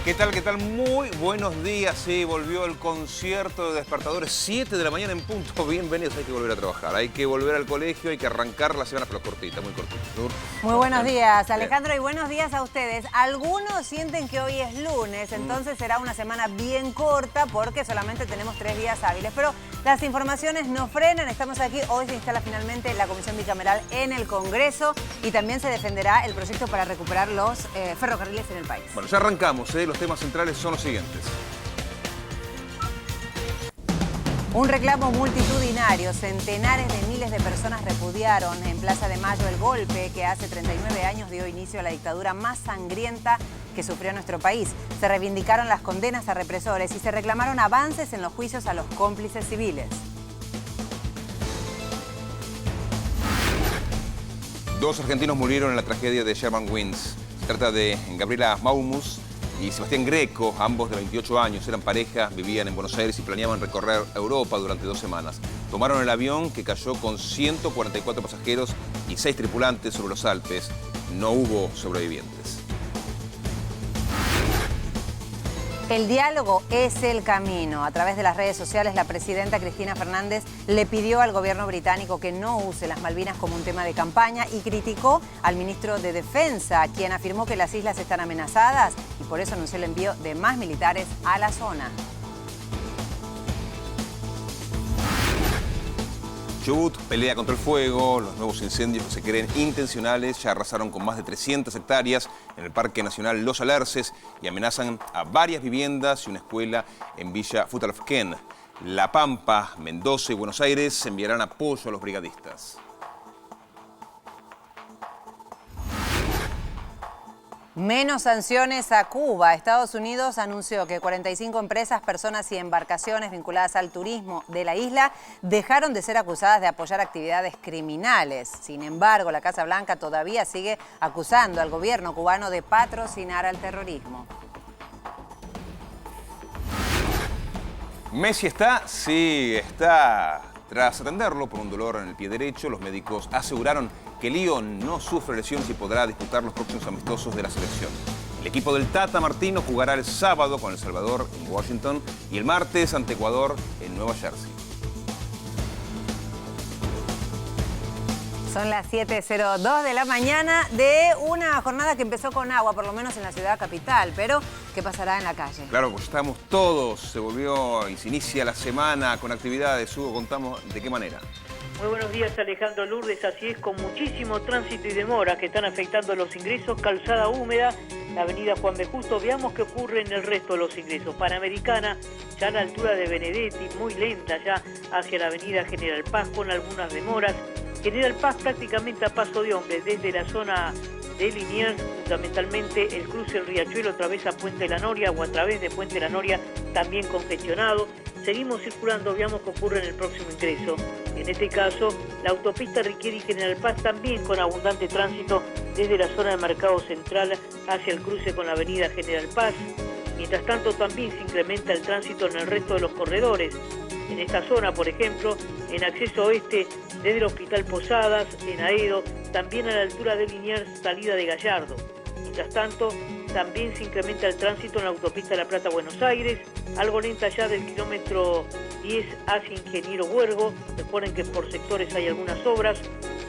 ¿Qué tal? ¿Qué tal? Muy buenos días. Sí, volvió el concierto de despertadores, 7 de la mañana en punto. Bienvenidos, hay que volver a trabajar, hay que volver al colegio, hay que arrancar la semana, pero cortita, muy cortita. Muy buenos días, Alejandro, y buenos días a ustedes. Algunos sienten que hoy es lunes, entonces será una semana bien corta porque solamente tenemos 3 días hábiles. Pero las informaciones no frenan, estamos aquí. Hoy se instala finalmente la Comisión Bicameral en el Congreso y también se defenderá el proyecto para recuperar los ferrocarriles en el país. Bueno, ya arrancamos, Los temas centrales son los siguientes. Un reclamo multitudinario. Centenares de miles de personas repudiaron en Plaza de Mayo el golpe que hace 39 años dio inicio a la dictadura más sangrienta que sufrió nuestro país. Se reivindicaron las condenas a represores y se reclamaron avances en los juicios a los cómplices civiles. 2 argentinos murieron en la tragedia de Germanwings. Se trata de Gabriela Maumus y Sebastián Greco, ambos de 28 años, eran pareja, vivían en Buenos Aires y planeaban recorrer Europa durante 2 semanas. Tomaron el avión que cayó con 144 pasajeros y 6 tripulantes sobre los Alpes. No hubo sobrevivientes. El diálogo es el camino. A través de las redes sociales, la presidenta Cristina Fernández le pidió al gobierno británico que no use las Malvinas como un tema de campaña y criticó al ministro de Defensa, quien afirmó que las islas están amenazadas y por eso anunció el envío de más militares a la zona. Chubut pelea contra el fuego. Los nuevos incendios que se creen intencionales ya arrasaron con más de 300 hectáreas en el Parque Nacional Los Alerces y amenazan a varias viviendas y una escuela en Villa Futalfquén. La Pampa, Mendoza y Buenos Aires enviarán apoyo a los brigadistas. Menos sanciones a Cuba. Estados Unidos anunció que 45 empresas, personas y embarcaciones vinculadas al turismo de la isla dejaron de ser acusadas de apoyar actividades criminales. Sin embargo, la Casa Blanca todavía sigue acusando al gobierno cubano de patrocinar al terrorismo. ¿Messi está? Sí, está. Tras atenderlo por un dolor en el pie derecho, los médicos aseguraron que Lío no sufre lesiones y podrá disputar los próximos amistosos de la selección. El equipo del Tata Martino jugará el sábado con El Salvador en Washington y el martes ante Ecuador en Nueva Jersey. Son las 7:02 de la mañana de una jornada que empezó con agua, por lo menos en la ciudad capital, pero ¿qué pasará en la calle? Claro, pues estamos todos, se volvió y se inicia la semana con actividades. Hugo, contamos de qué manera. Muy buenos días, Alejandro Lourdes. Así es, con muchísimo tránsito y demora que están afectando los ingresos. Calzada húmeda, la avenida Juan B. Justo. Veamos qué ocurre en el resto de los ingresos. Panamericana, ya a la altura de Benedetti, muy lenta ya hacia la avenida General Paz con algunas demoras. General Paz prácticamente a paso de hombre, desde la zona de Liniers, fundamentalmente el cruce del Riachuelo a través a Puente La Noria o a través de Puente La Noria, también congestionado. Seguimos circulando, veamos qué ocurre en el próximo ingreso. En este caso, la autopista Riquieri General Paz también con abundante tránsito desde la zona de Mercado Central hacia el cruce con la avenida General Paz. Mientras tanto, también se incrementa el tránsito en el resto de los corredores. En esta zona, por ejemplo, en acceso oeste desde el Hospital Posadas, en Aedo, también a la altura de Liniers, salida de Gallardo. Mientras tanto, también se incrementa el tránsito en la autopista La Plata-Buenos Aires, algo lenta ya del kilómetro 10 hacia Ingeniero Huergo. Recuerden que por sectores hay algunas obras.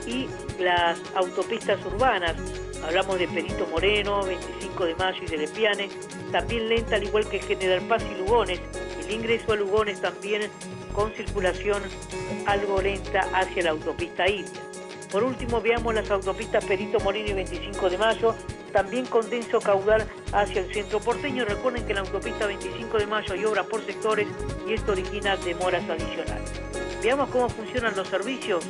Y las autopistas urbanas, hablamos de Perito Moreno, 25 de Mayo y de Lepiane, también lenta al igual que General Paz y Lugones. El ingreso a Lugones también con circulación algo lenta hacia la autopista India. Por último, veamos las autopistas Perito Moreno y 25 de Mayo, también con denso caudal hacia el centro porteño. Recuerden que en la autopista 25 de Mayo hay obras por sectores y esto origina demoras adicionales. Veamos cómo funcionan los servicios.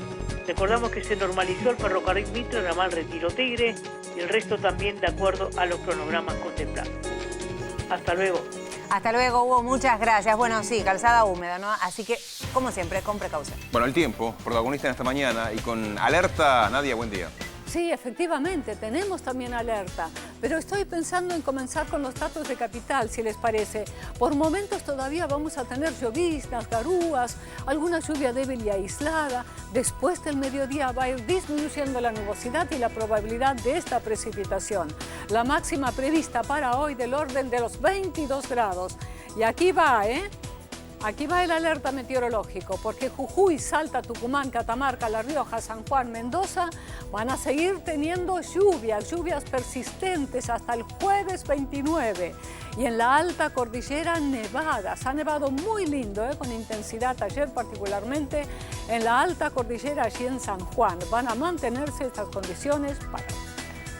Recordamos que se normalizó el ferrocarril Mitre, ramal Retiro Tigre, y el resto también de acuerdo a los cronogramas contemplados. Hasta luego. Hasta luego, Hugo. Muchas gracias. Bueno, sí, calzada húmeda, ¿no? Así que, como siempre, con precaución. Bueno, el tiempo, protagonista en esta mañana y con alerta. Nadia, buen día. Sí, efectivamente, tenemos también alerta, pero estoy pensando en comenzar con los datos de capital, si les parece. Por momentos todavía vamos a tener lloviznas, garúas, alguna lluvia débil y aislada. Después del mediodía va a ir disminuyendo la nubosidad y la probabilidad de esta precipitación. La máxima prevista para hoy del orden de los 22 grados. Y aquí va, Aquí va el alerta meteorológico, porque Jujuy, Salta, Tucumán, Catamarca, La Rioja, San Juan, Mendoza van a seguir teniendo lluvias persistentes hasta el jueves 29. Y en la alta cordillera, nevadas. Ha nevado muy lindo, con intensidad ayer particularmente en la alta cordillera allí en San Juan. Van a mantenerse estas condiciones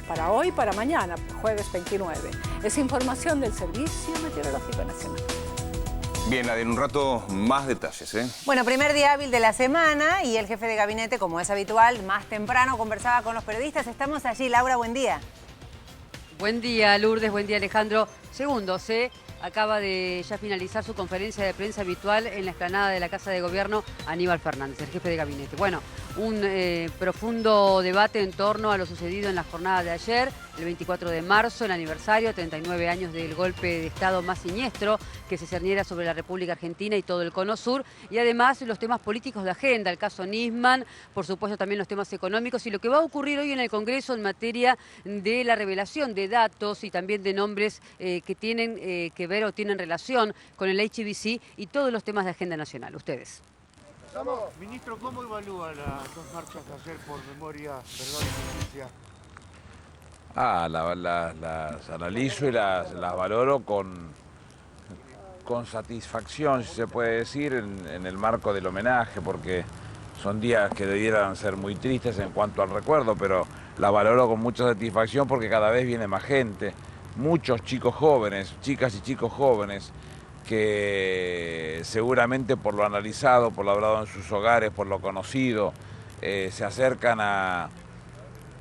para hoy, para mañana, jueves 29. Es información del Servicio Meteorológico Nacional. Bien, Nadia, en un rato más detalles, Bueno, primer día hábil de la semana y el jefe de gabinete, como es habitual, más temprano conversaba con los periodistas. Estamos allí. Laura, buen día. Buen día, Lourdes. Buen día, Alejandro. Segundos, acaba de ya finalizar su conferencia de prensa habitual en la explanada de la Casa de Gobierno, Aníbal Fernández, el jefe de gabinete. Bueno, un profundo debate en torno a lo sucedido en la jornada de ayer, el 24 de marzo, el aniversario, 39 años del golpe de Estado más siniestro que se cerniera sobre la República Argentina y todo el Cono Sur, y además los temas políticos de agenda, el caso Nisman, por supuesto también los temas económicos y lo que va a ocurrir hoy en el Congreso en materia de la revelación de datos y también de nombres que tienen que ver o tienen relación con el HBC y todos los temas de agenda nacional. Ustedes. Ministro, ¿cómo evalúa las dos marchas de ayer por memoria, verdad y justicia? Las analizo y las valoro con satisfacción, si se puede decir, en el marco del homenaje, porque son días que debieran ser muy tristes en cuanto al recuerdo, pero la valoro con mucha satisfacción porque cada vez viene más gente, muchos chicos jóvenes, chicas y chicos jóvenes, que seguramente por lo analizado, por lo hablado en sus hogares, por lo conocido, se acercan a,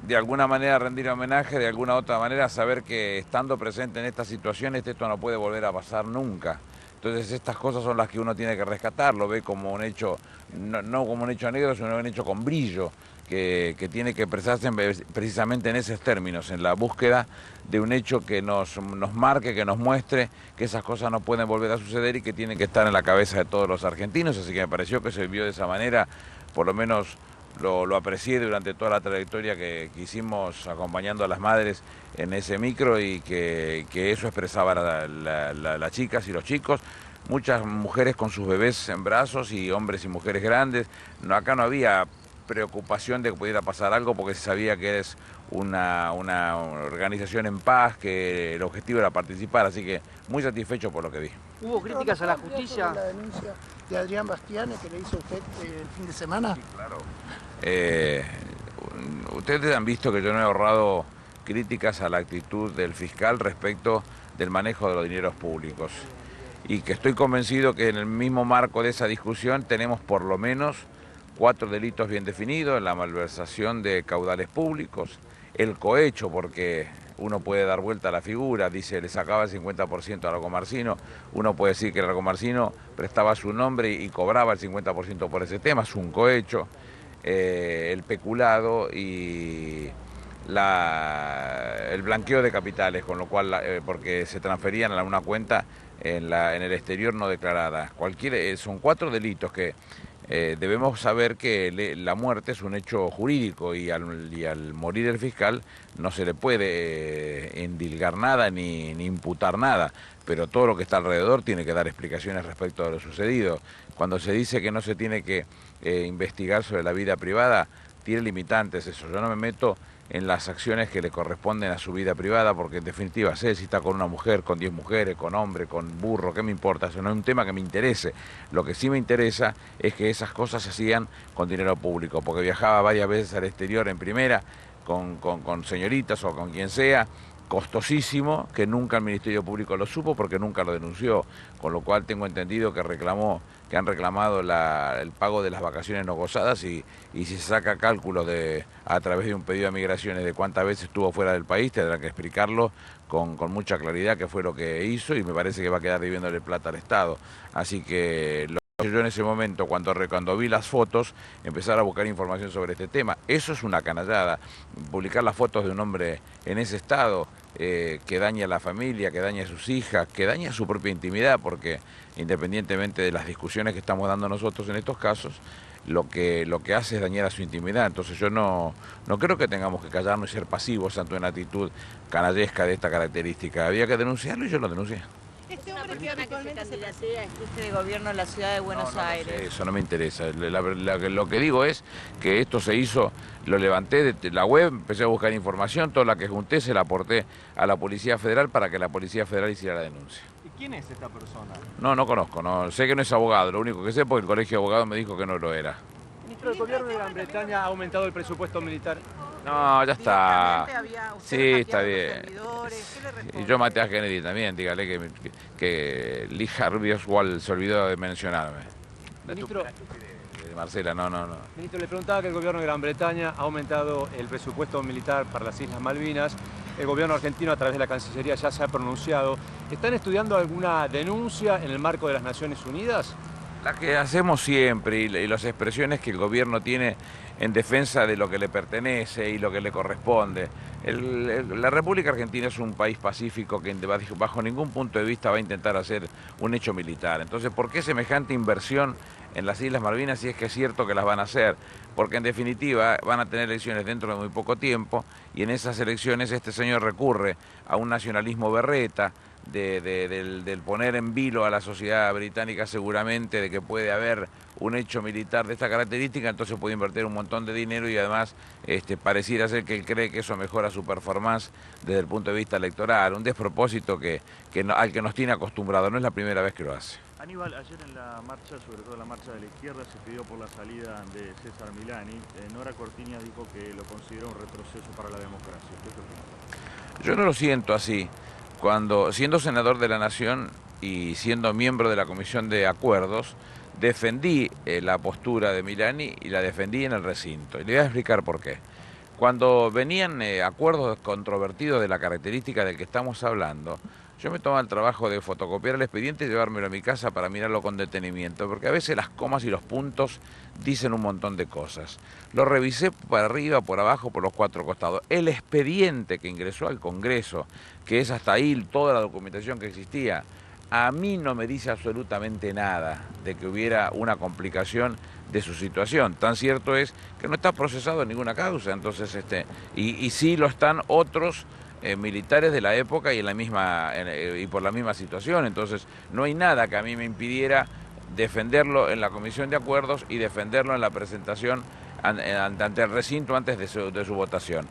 de alguna manera, rendir homenaje, de alguna otra manera, saber que estando presente en estas situaciones esto no puede volver a pasar nunca. Entonces estas cosas son las que uno tiene que rescatar, lo ve como un hecho, no como un hecho negro, sino un hecho con brillo, que tiene que expresarse precisamente en esos términos, en la búsqueda de un hecho que nos marque, que nos muestre que esas cosas no pueden volver a suceder y que tienen que estar en la cabeza de todos los argentinos, así que me pareció que se vio de esa manera, por lo menos lo aprecié durante toda la trayectoria que hicimos acompañando a las madres en ese micro y que eso expresaba las chicas y los chicos. Muchas mujeres con sus bebés en brazos y hombres y mujeres grandes. Acá no había preocupación de que pudiera pasar algo porque se sabía que es una organización en paz, que el objetivo era participar, así que muy satisfecho por lo que vi. ¿Hubo críticas a la justicia? La denuncia de Adrián Bastiani que le hizo usted el fin de semana. Sí, claro. Ustedes han visto que yo no he ahorrado críticas a la actitud del fiscal respecto del manejo de los dineros públicos y que estoy convencido que en el mismo marco de esa discusión tenemos por lo menos 4 delitos bien definidos: la malversación de caudales públicos, el cohecho, porque uno puede dar vuelta a la figura, dice, le sacaba el 50% a Lagomarsino, uno puede decir que Lagomarsino prestaba su nombre y cobraba el 50% por ese tema, es un cohecho, el peculado y el blanqueo de capitales, con lo cual, porque se transferían a una cuenta en el exterior no declarada. Son 4 delitos que debemos saber que la muerte es un hecho jurídico y al morir el fiscal no se le puede endilgar nada ni imputar nada, pero todo lo que está alrededor tiene que dar explicaciones respecto a lo sucedido. Cuando se dice que no se tiene que investigar sobre la vida privada, tiene limitantes eso. Yo no me meto en las acciones que le corresponden a su vida privada, porque en definitiva sé si está con una mujer, con 10 mujeres, con hombre, con burro, ¿qué me importa? Eso no es un tema que me interese. Lo que sí me interesa es que esas cosas se hacían con dinero público, porque viajaba varias veces al exterior en primera, con señoritas o con quien sea, costosísimo, que nunca el Ministerio Público lo supo porque nunca lo denunció, con lo cual tengo entendido que han reclamado el pago de las vacaciones no gozadas y si se saca cálculos a través de un pedido de migraciones de cuántas veces estuvo fuera del país, tendrá que explicarlo con mucha claridad qué fue lo que hizo y me parece que va a quedar debiéndole plata al Estado. Así que lo Yo en ese momento, cuando vi las fotos, empezar a buscar información sobre este tema. Eso es una canallada. Publicar las fotos de un hombre en ese estado, que daña a la familia, que daña a sus hijas, que daña su propia intimidad, porque independientemente de las discusiones que estamos dando nosotros en estos casos, lo que hace es dañar a su intimidad. Entonces yo no creo que tengamos que callarnos y ser pasivos ante una actitud canallesca de esta característica. Había que denunciarlo y yo lo denuncié. Este hombre que actualmente se plantea el jefe de gobierno en la ciudad de Buenos Aires. Eso no me interesa. Lo que digo es que esto se hizo, lo levanté de la web, empecé a buscar información, toda la que junté se la aporté a la Policía Federal para que la Policía Federal hiciera la denuncia. ¿Y quién es esta persona? No conozco, sé que no es abogado, lo único que sé porque el Colegio de Abogados me dijo que no lo era. Ministro, ¿el gobierno de Gran Bretaña ha aumentado el presupuesto militar? No, ya está. Sí, está bien. Y yo maté a Kennedy también, dígale que Lee Harvey Oswald se olvidó de mencionarme. Ministro, Marcela, no. Ministro, le preguntaba que el gobierno de Gran Bretaña ha aumentado el presupuesto militar para las Islas Malvinas. El gobierno argentino, a través de la Cancillería, ya se ha pronunciado. ¿Están estudiando alguna denuncia en el marco de las Naciones Unidas? La que hacemos siempre y las expresiones que el gobierno tiene en defensa de lo que le pertenece y lo que le corresponde. La República Argentina es un país pacífico que bajo ningún punto de vista va a intentar hacer un hecho militar. Entonces, ¿por qué semejante inversión en las Islas Malvinas si es que es cierto que las van a hacer? Porque en definitiva van a tener elecciones dentro de muy poco tiempo y en esas elecciones este señor recurre a un nacionalismo berreta, del poner en vilo a la sociedad británica seguramente de que puede haber un hecho militar de esta característica, entonces puede invertir un montón de dinero y además pareciera ser que él cree que eso mejora su performance desde el punto de vista electoral, un despropósito al que nos tiene acostumbrado, no es la primera vez que lo hace. Aníbal, ayer en la marcha, sobre todo la marcha de la izquierda, se pidió por la salida de César Milani. Nora Cortiñas dijo que lo consideró un retroceso para la democracia. ¿Usted qué opina? Yo no lo siento así. Cuando, siendo senador de la Nación y siendo miembro de la Comisión de Acuerdos, defendí la postura de Milani y la defendí en el recinto. Y le voy a explicar por qué. Cuando venían acuerdos controvertidos de la característica del que estamos hablando, yo me tomaba el trabajo de fotocopiar el expediente y llevármelo a mi casa para mirarlo con detenimiento, porque a veces las comas y los puntos dicen un montón de cosas. Lo revisé por arriba, por abajo, por los cuatro costados. El expediente que ingresó al Congreso, que es hasta ahí toda la documentación que existía, a mí no me dice absolutamente nada de que hubiera una complicación de su situación. Tan cierto es que no está procesado en ninguna causa, entonces y sí lo están otros militares de la época y y por la misma situación. Entonces no hay nada que a mí me impidiera defenderlo en la Comisión de Acuerdos y defenderlo en la presentación ante el recinto antes de su votación.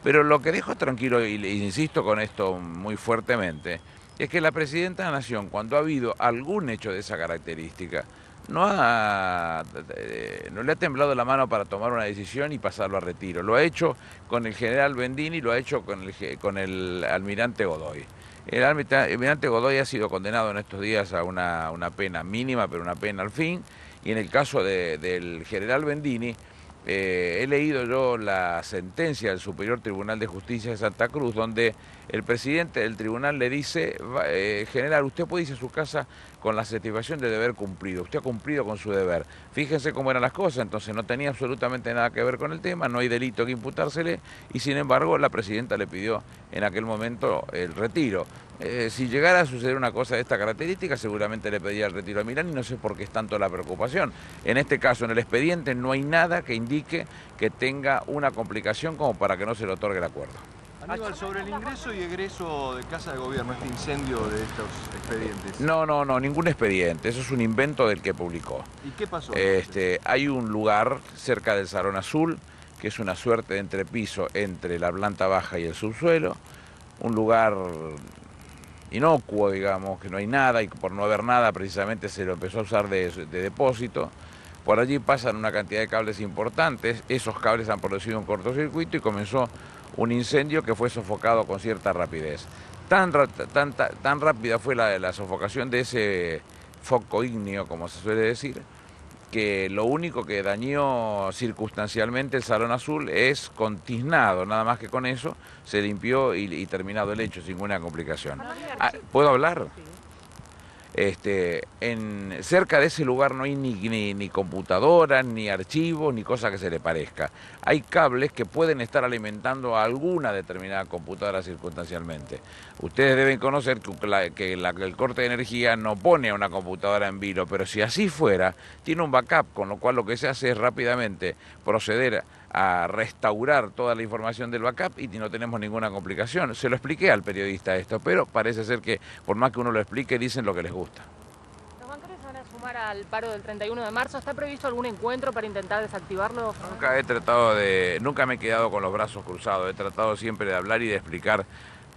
Pero lo que dejo tranquilo, y insisto con esto muy fuertemente, es que la Presidenta de la Nación, cuando ha habido algún hecho de esa característica, no le ha temblado la mano para tomar una decisión y pasarlo a retiro. Lo ha hecho con el general Bendini, lo ha hecho con el almirante Godoy. El almirante Godoy ha sido condenado en estos días a una pena mínima, pero una pena al fin. Y en el caso del general Bendini, he leído yo la sentencia del Superior Tribunal de Justicia de Santa Cruz, donde el presidente del tribunal le dice, general, usted puede irse a su casa con la satisfacción de deber cumplido, usted ha cumplido con su deber. Fíjense cómo eran las cosas, entonces no tenía absolutamente nada que ver con el tema, no hay delito que imputársele, y sin embargo la presidenta le pidió en aquel momento el retiro. Si llegara a suceder una cosa de esta característica, seguramente le pediría el retiro a Milani, y no sé por qué es tanto la preocupación. En este caso, en el expediente, no hay nada que indique que tenga una complicación como para que no se le otorgue el acuerdo. Aníbal, sobre el ingreso y egreso de Casa de Gobierno, este incendio de estos expedientes. No, ningún expediente, eso es un invento del que publicó. ¿Y qué pasó? Hay un lugar cerca del Salón Azul, que es una suerte de entrepiso entre la planta baja y el subsuelo, un lugar inocuo, digamos, que no hay nada, y por no haber nada precisamente se lo empezó a usar de depósito. Por allí pasan una cantidad de cables importantes, esos cables han producido un cortocircuito y comenzó un incendio que fue sofocado con cierta rapidez. Tan rápida fue la sofocación de ese foco ígneo, como se suele decir, que lo único que dañó circunstancialmente el Salón Azul es contiznado, nada más que con eso se limpió y terminado el hecho sin ninguna complicación. ¿Puedo hablar? cerca de ese lugar no hay ni computadoras, ni archivos, ni cosa que se le parezca. Hay cables que pueden estar alimentando a alguna determinada computadora circunstancialmente. Ustedes deben conocer que el corte de energía no pone a una computadora en vilo, pero si así fuera, tiene un backup, con lo cual lo que se hace es rápidamente proceder a restaurar toda la información del backup y no tenemos ninguna complicación. Se lo expliqué al periodista esto, pero parece ser que por más que uno lo explique, dicen lo que les gusta. ¿Los bancarios se van a sumar al paro del 31 de marzo? ¿Está previsto algún encuentro para intentar desactivarlo? Nunca me he quedado con los brazos cruzados, he tratado siempre de hablar y de explicar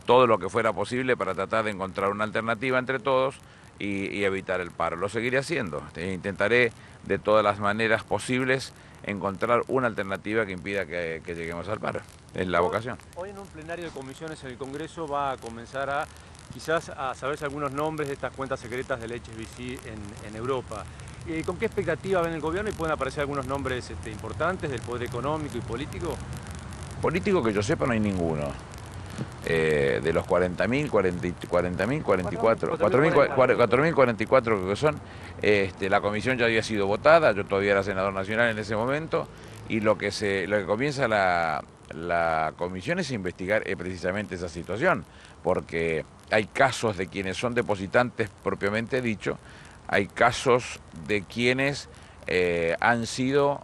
todo lo que fuera posible para tratar de encontrar una alternativa entre todos y evitar el paro. Lo seguiré haciendo, intentaré de todas las maneras posibles encontrar una alternativa que impida que lleguemos al paro. Es la vocación. Hoy en un plenario de comisiones en el Congreso va a comenzar quizás a saberse algunos nombres de estas cuentas secretas del HSBC en Europa. ¿Con qué expectativa ven el gobierno y pueden aparecer algunos nombres importantes del poder económico y político? Político que yo sepa no hay ninguno. De los 40.000, 4.044 que son, la comisión ya había sido votada, yo todavía era senador nacional en ese momento, y lo que comienza la comisión es investigar precisamente esa situación, porque hay casos de quienes son depositantes propiamente dicho, hay casos de quienes han sido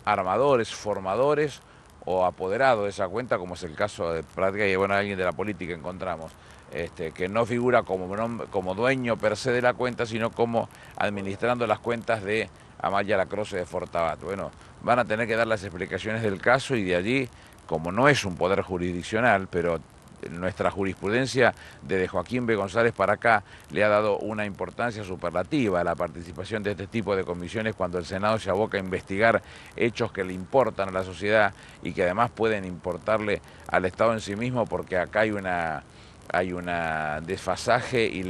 armadores, formadores, o apoderado de esa cuenta, como es el caso de práctica y alguien de la política encontramos, que no figura como dueño per se de la cuenta, sino como administrando las cuentas de Amaya Lacroze de Fortabat. Bueno, van a tener que dar las explicaciones del caso y de allí, como no es un poder jurisdiccional, pero nuestra jurisprudencia desde Joaquín B. González para acá le ha dado una importancia superlativa a la participación de este tipo de comisiones cuando el Senado se aboca a investigar hechos que le importan a la sociedad y que además pueden importarle al Estado en sí mismo, porque acá hay una desfasaje y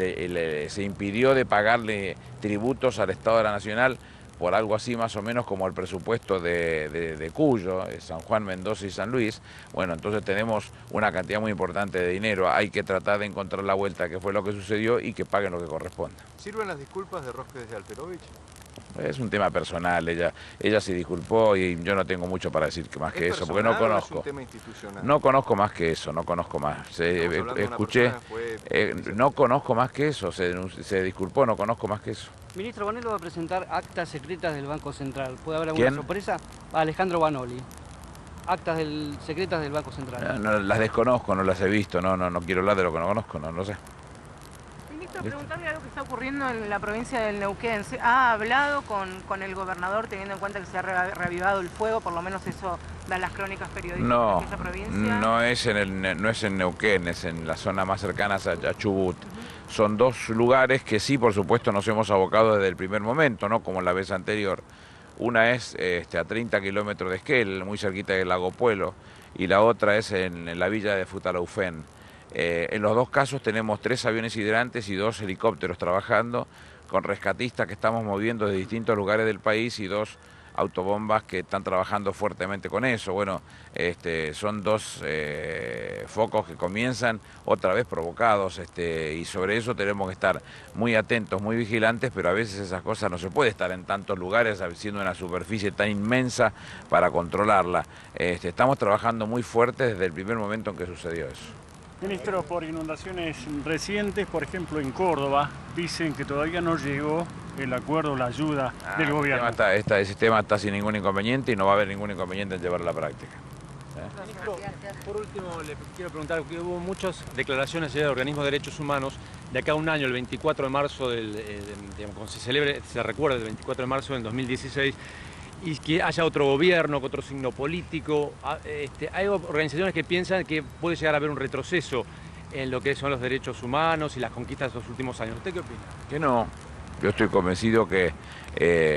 se impidió de pagarle tributos al Estado de la Nacional por algo así más o menos como el presupuesto de Cuyo, San Juan, Mendoza y San Luis. Bueno, entonces tenemos una cantidad muy importante de dinero, hay que tratar de encontrar la vuelta, que fue lo que sucedió, y que paguen lo que corresponda. ¿Sirven las disculpas de Rosques de Alperovich? Es un tema personal, ella se disculpó y yo no tengo mucho para decir más que eso, porque no conozco. ¿Es un tema institucional? No conozco más que eso, no conozco más. Escuché, no conozco más que eso, se disculpó, no conozco más que eso. Ministro, Bonello va a presentar actas secretas del Banco Central. ¿Puede haber alguna sorpresa? Alejandro Banoli. Actas secretas del Banco Central. No, las desconozco, no las he visto, no quiero hablar de lo que no conozco, no sé. Ministro, preguntarle algo que está ocurriendo en la provincia del Neuquén. ¿Ha hablado con el gobernador teniendo en cuenta que se ha reavivado el fuego? Por lo menos eso dan las crónicas periodísticas de esa provincia. No es en Neuquén, es en la zona más cercana a Chubut. Son dos lugares que sí, por supuesto, nos hemos abocado desde el primer momento, ¿no? Como la vez anterior. Una es a 30 kilómetros de Esquel, muy cerquita del Lago Puelo, y la otra es en la villa de Futalaufén. En los dos casos tenemos 3 aviones hidrantes y 2 helicópteros trabajando, con rescatistas que estamos moviendo de distintos lugares del país y 2 autobombas que están trabajando fuertemente con eso. Bueno, son 2 focos que comienzan otra vez provocados, y sobre eso tenemos que estar muy atentos, muy vigilantes, pero a veces esas cosas no se puede estar en tantos lugares, siendo una superficie tan inmensa para controlarla. Estamos trabajando muy fuerte desde el primer momento en que sucedió eso. Ministro, por inundaciones recientes, por ejemplo en Córdoba, dicen que todavía no llegó el acuerdo, la ayuda del gobierno. Ese tema está sin ningún inconveniente y no va a haber ningún inconveniente en llevarlo a la práctica. Ministro, por último le quiero preguntar, que hubo muchas declaraciones ayer de organismos de derechos humanos de acá a un año, el 24 de marzo, cuando se recuerda el 24 de marzo del 2016, y que haya otro gobierno, otro signo político. Hay organizaciones que piensan que puede llegar a haber un retroceso en lo que son los derechos humanos y las conquistas de los últimos años. ¿Usted qué opina? Que no. Yo estoy convencido que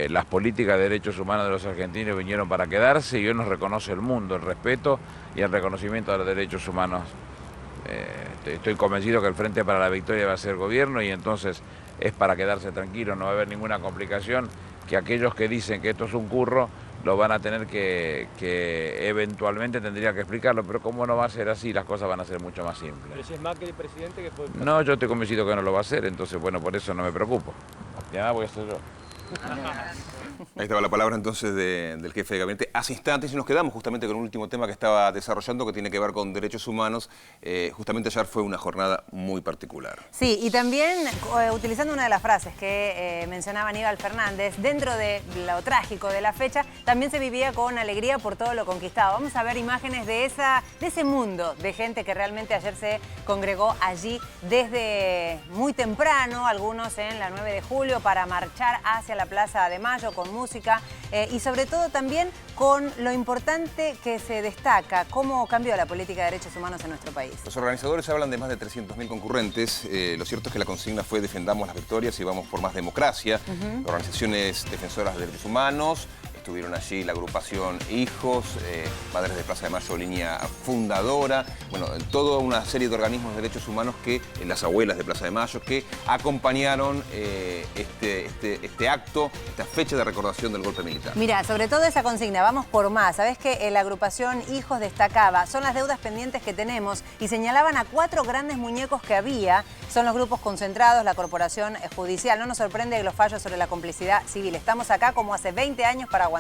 las políticas de derechos humanos de los argentinos vinieron para quedarse y hoy nos reconoce el mundo, el respeto y el reconocimiento de los derechos humanos. Estoy convencido que el Frente para la Victoria va a ser gobierno y entonces es para quedarse tranquilo, no va a haber ninguna complicación, que aquellos que dicen que esto es un curro lo van a tener que eventualmente tendría que explicarlo, pero como no va a ser así, las cosas van a ser mucho más simples. ¿Pero si es Macri el presidente que fue? No, yo estoy convencido que no lo va a hacer, entonces bueno, por eso no me preocupo. Ya voy a hacer yo. Ahí estaba la palabra entonces del jefe de gabinete. Hace instantes y nos quedamos justamente con un último tema que estaba desarrollando que tiene que ver con derechos humanos. Justamente ayer fue una jornada muy particular. Sí, y también utilizando una de las frases que mencionaba Aníbal Fernández, dentro de lo trágico de la fecha, también se vivía con alegría por todo lo conquistado. Vamos a ver imágenes de ese mundo de gente que realmente ayer se congregó allí desde muy temprano, algunos en la 9 de julio, para marchar hacia la Plaza de Mayo con música y sobre todo también con lo importante que se destaca, cómo cambió la política de derechos humanos en nuestro país. Los organizadores hablan de más de 300.000 concurrentes. Lo cierto es que la consigna fue defendamos las victorias y vamos por más democracia. Organizaciones defensoras de derechos humanos. Estuvieron allí la agrupación Hijos, Madres de Plaza de Mayo, línea fundadora, bueno, toda una serie de organismos de derechos humanos que, las abuelas de Plaza de Mayo, que acompañaron este acto, esta fecha de recordación del golpe militar. Mira, sobre todo esa consigna, vamos por más. Sabés que la agrupación Hijos destacaba, son las deudas pendientes que tenemos y señalaban a 4 grandes muñecos que había, son los grupos concentrados, la corporación judicial. No nos sorprende los fallos sobre la complicidad civil. Estamos acá como hace 20 años para aguantar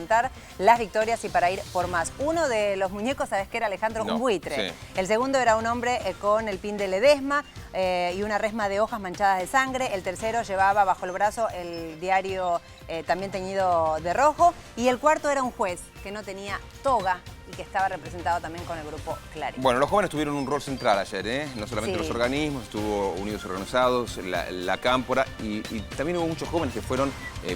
las victorias y para ir por más. Uno de los muñecos, ¿sabes qué era, Alejandro? Un buitre. Sí. El segundo era un hombre con el pin de Ledesma y una resma de hojas manchadas de sangre. El tercero llevaba bajo el brazo el diario también teñido de rojo. Y el cuarto era un juez que no tenía toga y que estaba representado también con el grupo Clarín. Bueno, los jóvenes tuvieron un rol central ayer, no solamente los organismos, estuvo Unidos Organizados, la Cámpora y también hubo muchos jóvenes que fueron,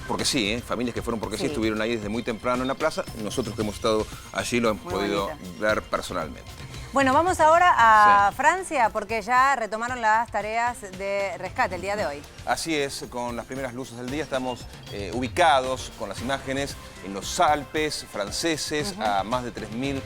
porque sí, familias que fueron porque sí, estuvieron ahí desde muy temprano en la plaza. Nosotros que hemos estado allí lo hemos podido ver personalmente. Bueno, vamos ahora a Francia porque ya retomaron las tareas de rescate el día de hoy. Así es, con las primeras luces del día estamos ubicados con las imágenes en los Alpes franceses a más de 3.000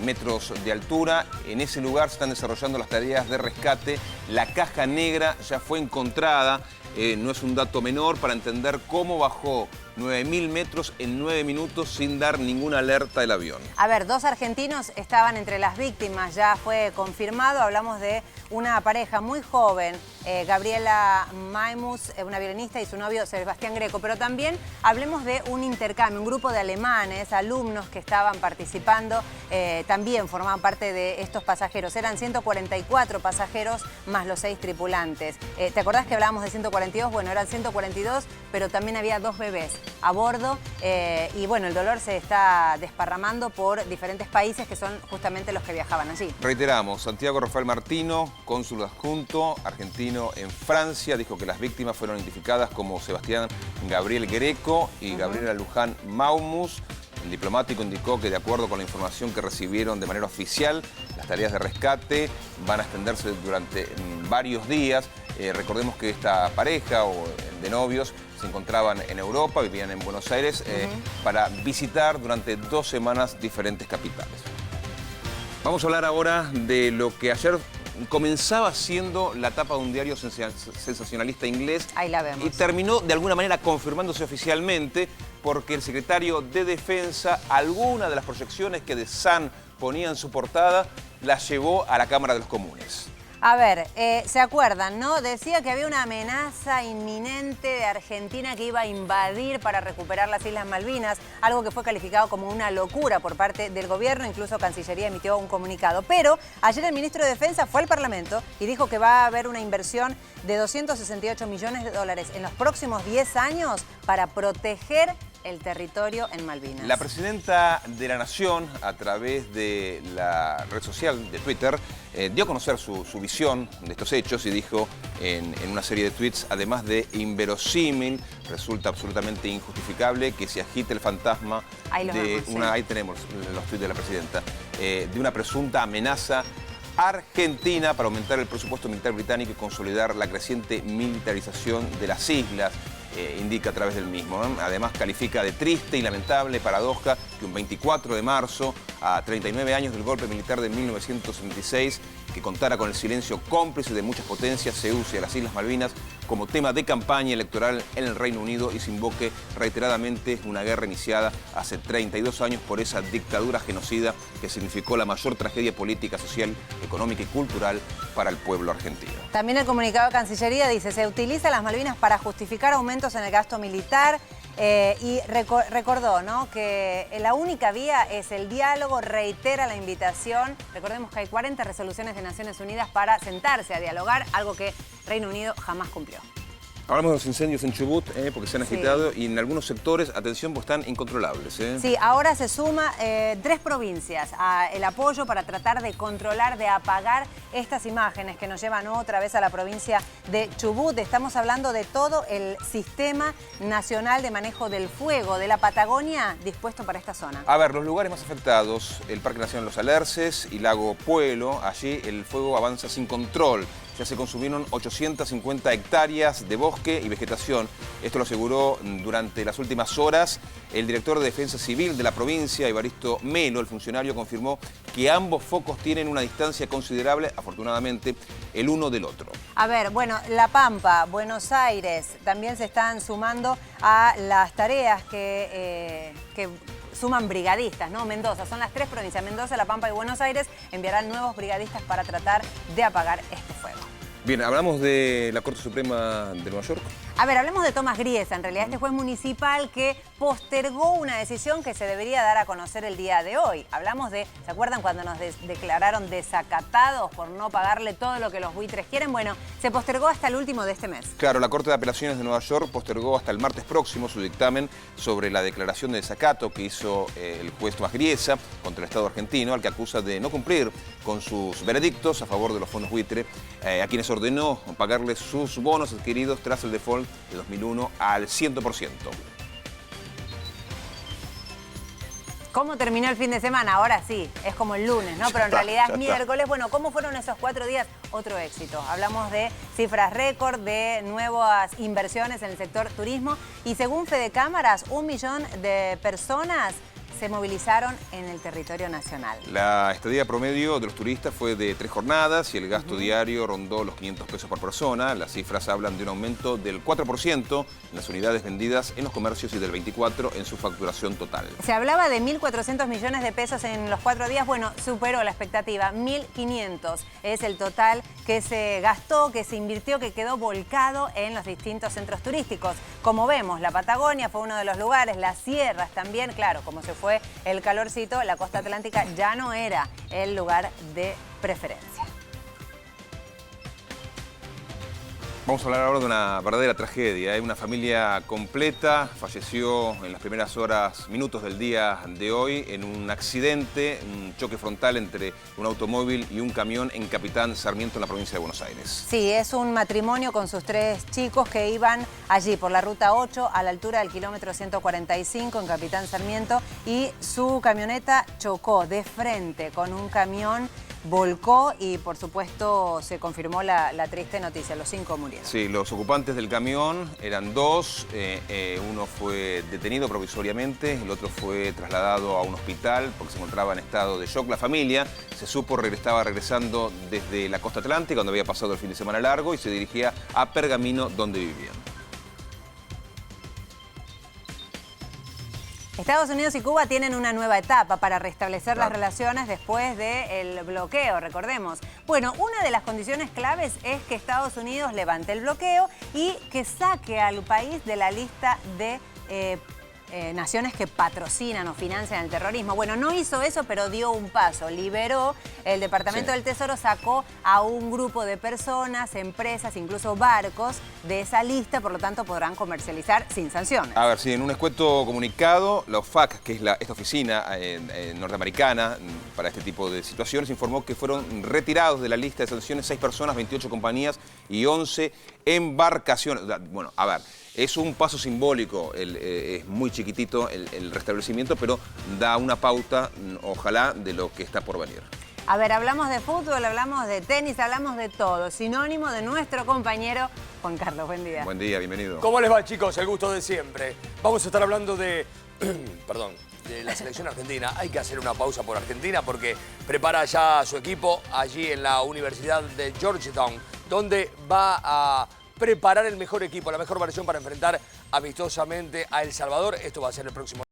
metros de altura. En ese lugar se están desarrollando las tareas de rescate. La caja negra ya fue encontrada. No es un dato menor para entender cómo bajó 9.000 metros en 9 minutos sin dar ninguna alerta el avión. A ver, 2 argentinos estaban entre las víctimas, ya fue confirmado. Hablamos de una pareja muy joven, Gabriela Maimus, una violinista, y su novio Sebastián Greco. Pero también hablemos de un intercambio, un grupo de alemanes, alumnos que estaban participando, también formaban parte de estos pasajeros. Eran 144 pasajeros más los 6 tripulantes. ¿Te acordás que hablábamos de 142? Bueno, eran 142, pero también había 2 bebés a bordo y bueno, el dolor se está desparramando por diferentes países que son justamente los que viajaban allí. Reiteramos, Santiago Rafael Martino, cónsul adjunto argentino en Francia, dijo que las víctimas fueron identificadas como Sebastián Gabriel Greco y Gabriela Luján Maumus. El diplomático indicó que de acuerdo con la información que recibieron de manera oficial, las tareas de rescate van a extenderse durante varios días. Recordemos que esta pareja de novios se encontraban en Europa, vivían en Buenos Aires, para visitar durante 2 semanas diferentes capitales. Vamos a hablar ahora de lo que ayer comenzaba siendo la tapa de un diario sensacionalista inglés. Ahí la vemos. Y terminó de alguna manera confirmándose oficialmente porque el secretario de Defensa, alguna de las proyecciones que The Sun ponía en su portada, las llevó a la Cámara de los Comunes. A ver, ¿se acuerdan, no? Decía que había una amenaza inminente de Argentina que iba a invadir para recuperar las Islas Malvinas, algo que fue calificado como una locura por parte del gobierno, incluso Cancillería emitió un comunicado. Pero ayer el ministro de Defensa fue al Parlamento y dijo que va a haber una inversión de 268 millones de dólares en los próximos 10 años para proteger el territorio en Malvinas. La presidenta de la Nación, a través de la red social de Twitter, dio a conocer su visión de estos hechos y dijo en una serie de tweets, además de inverosímil, resulta absolutamente injustificable que se agite el fantasma de una... Ahí tenemos los tweets de la presidenta, de una presunta amenaza argentina para aumentar el presupuesto militar británico y consolidar la creciente militarización de las islas. Indica a través del mismo, ¿no? Además califica de triste y lamentable paradoja que un 24 de marzo, a 39 años del golpe militar de 1976, que contara con el silencio cómplice de muchas potencias, se use a las Islas Malvinas como tema de campaña electoral en el Reino Unido y se invoque reiteradamente una guerra iniciada hace 32 años por esa dictadura genocida que significó la mayor tragedia política, social, económica y cultural para el pueblo argentino. También el comunicado de Cancillería dice: se utiliza las Malvinas para justificar aumentos en el gasto militar. Y recordó, ¿no?, que la única vía es el diálogo, reitera la invitación. Recordemos que hay 40 resoluciones de Naciones Unidas para sentarse a dialogar, algo que Reino Unido jamás cumplió. Hablamos de los incendios en Chubut, porque se han agitado y en algunos sectores, atención, pues están incontrolables. Sí, ahora se suma 3 provincias al apoyo para tratar de controlar, de apagar estas imágenes que nos llevan otra vez a la provincia de Chubut. Estamos hablando de todo el Sistema Nacional de Manejo del Fuego de la Patagonia dispuesto para esta zona. A ver, los lugares más afectados, el Parque Nacional Los Alerces y Lago Puelo, allí el fuego avanza sin control. Ya se consumieron 850 hectáreas de bosque y vegetación. Esto lo aseguró durante las últimas horas el director de Defensa Civil de la provincia, Evaristo Melo. El funcionario confirmó que ambos focos tienen una distancia considerable, afortunadamente, el uno del otro. A ver, bueno, La Pampa, Buenos Aires, también se están sumando a las tareas que suman brigadistas, ¿no? Mendoza, son las 3 provincias, Mendoza, La Pampa y Buenos Aires, enviarán nuevos brigadistas para tratar de apagar este fuego. Bien, hablamos de la Corte Suprema de Nueva York. A ver, hablemos de Tomás Griesa, en realidad este juez municipal que postergó una decisión que se debería dar a conocer el día de hoy. Hablamos de, ¿se acuerdan cuando nos declararon desacatados por no pagarle todo lo que los buitres quieren? Bueno, se postergó hasta el último de este mes. Claro, la Corte de Apelaciones de Nueva York postergó hasta el martes próximo su dictamen sobre la declaración de desacato que hizo el juez Tomás Griesa contra el Estado argentino, al que acusa de no cumplir con sus veredictos a favor de los fondos buitre, a quienes ordenó pagarles sus bonos adquiridos tras el default de 2001 al 100%. ¿Cómo terminó el fin de semana? Ahora sí, es como el lunes, ¿no? Pero en realidad es miércoles. Bueno, ¿cómo fueron esos 4 días? Otro éxito. Hablamos de cifras récord, de nuevas inversiones en el sector turismo y según Fede Cámaras, 1 millón de personas se movilizaron en el territorio nacional. La estadía promedio de los turistas fue de 3 jornadas y el gasto diario rondó los 500 pesos por persona. Las cifras hablan de un aumento del 4% en las unidades vendidas en los comercios y del 24% en su facturación total. Se hablaba de 1.400 millones de pesos en los 4 días. Bueno, superó la expectativa. 1.500 es el total que se gastó, que se invirtió, que quedó volcado en los distintos centros turísticos. Como vemos, la Patagonia fue uno de los lugares, las sierras también, claro, como se fue el calorcito, la costa atlántica ya no era el lugar de preferencia. Vamos a hablar ahora de una verdadera tragedia. Una familia completa falleció en las primeras horas, minutos del día de hoy en un accidente, un choque frontal entre un automóvil y un camión en Capitán Sarmiento, en la provincia de Buenos Aires. Sí, es un matrimonio con sus 3 chicos que iban allí por la ruta 8 a la altura del kilómetro 145 en Capitán Sarmiento y su camioneta chocó de frente con un camión, volcó y por supuesto se confirmó la triste noticia, los 5 murieron. Sí, los ocupantes del camión eran 2, uno fue detenido provisoriamente, el otro fue trasladado a un hospital porque se encontraba en estado de shock. La familia, se supo, estaba regresando desde la costa atlántica, donde había pasado el fin de semana largo, y se dirigía a Pergamino, donde vivían. Estados Unidos y Cuba tienen una nueva etapa para restablecer las relaciones después del bloqueo, recordemos. Bueno, una de las condiciones claves es que Estados Unidos levante el bloqueo y que saque al país de la lista de naciones que patrocinan o financian el terrorismo. Bueno, no hizo eso, pero dio un paso. Liberó, el Departamento del Tesoro sacó a un grupo de personas, empresas, incluso barcos de esa lista, por lo tanto podrán comercializar sin sanciones. A ver, sí, en un escueto comunicado, la OFAC, que es esta oficina norteamericana para este tipo de situaciones, informó que fueron retirados de la lista de sanciones 6 personas, 28 compañías y 11 embarcaciones. Bueno, a ver, es un paso simbólico, es muy chiquitito el restablecimiento, pero da una pauta, ojalá, de lo que está por venir. A ver, hablamos de fútbol, hablamos de tenis, hablamos de todo. Sinónimo de nuestro compañero Juan Carlos. Buen día. Buen día, bienvenido. ¿Cómo les va, chicos? El gusto de siempre. Vamos a estar hablando de perdón, de la selección argentina. Hay que hacer una pausa por Argentina porque prepara ya su equipo allí en la Universidad de Georgetown, donde va a preparar el mejor equipo, la mejor versión para enfrentar amistosamente a El Salvador. Esto va a ser el próximo